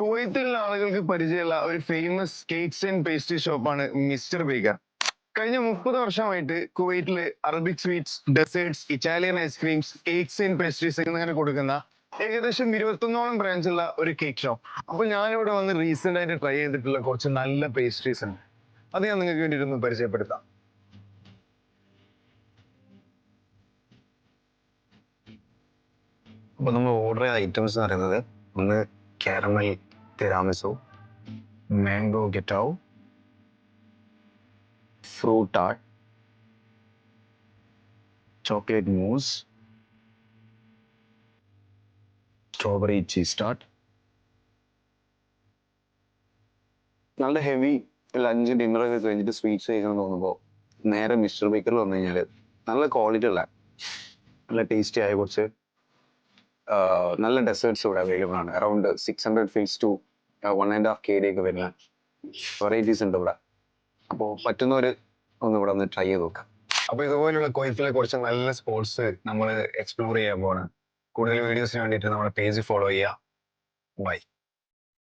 കുവൈത്തിലുള്ള ആളുകൾക്ക് പരിചയമുള്ള ഒരു ഫേമസ് കേക്ക്സ് ആൻഡ് പേസ്ട്രി ഷോപ്പാണ് മിസ്റ്റർ ബേക്കർ. കഴിഞ്ഞ 30 വർഷമായിട്ട് കുവൈറ്റില് Arabic sweets, desserts, Italian ice creams, cakes and pastries എന്നിങ്ങനെ കൊടുക്കുന്ന ഏകദേശം 21ഓളം ബ്രാഞ്ചുള്ള ഒരു കേക്ക് ഷോപ്പ്. അപ്പൊ ഞാനിവിടെ വന്ന് റീസെന്റ് ആയിട്ട് ട്രൈ ചെയ്തിട്ടുള്ള കുറച്ച് നല്ല പേസ്ട്രീസ് ഉണ്ട്. അത് ഞാൻ നിങ്ങൾക്ക് വേണ്ടിയിട്ടൊന്ന് പരിചയപ്പെടുത്താം. അപ്പൊ നമ്മൾ ഓർഡർ ചെയ്ത ഐറ്റംസ് എന്ന് പറയുന്നത് ഒന്ന് caramel tiramisu, mango gateau, fruit tart, chocolate mousse, strawberry cheese tart. നല്ല ഹെവി ലഞ്ച് ഡിന്നർ ഒക്കെ കഴിഞ്ഞിട്ട് സ്വീറ്റ്സ് കഴിക്കണം തോന്നുമ്പോൾ നേരെ മിസ്റ്റർ ബേക്കറിൽ വന്നു കഴിഞ്ഞാൽ നല്ല ക്വാളിറ്റി ഉള്ള നല്ല ടേസ്റ്റി ആയ കുറച്ച് നല്ല ഡെസേർട്സ് ഇവിടെ അവൈലബിൾ ആണ്. അറൌണ്ട് 600 ഫീറ്റ്സ് ടു 1.5 KD ഒക്കെ വരുന്ന വെറൈറ്റീസ് ഉണ്ട് ഇവിടെ. അപ്പോൾ പറ്റുന്നവർ ഒന്ന് ഇവിടെ ഒന്ന് ട്രൈ ചെയ്ത് നോക്കാം. അപ്പോൾ ഇതുപോലുള്ള കുവൈത്തിലെ കുറച്ച് നല്ല സ്പോർട്സ് നമ്മൾ എക്സ്പ്ലോർ ചെയ്യാൻ പോകണം. കൂടുതൽ വീഡിയോസിന് വേണ്ടിയിട്ട് നമ്മുടെ പേജ് ഫോളോ ചെയ്യുക. ബൈ.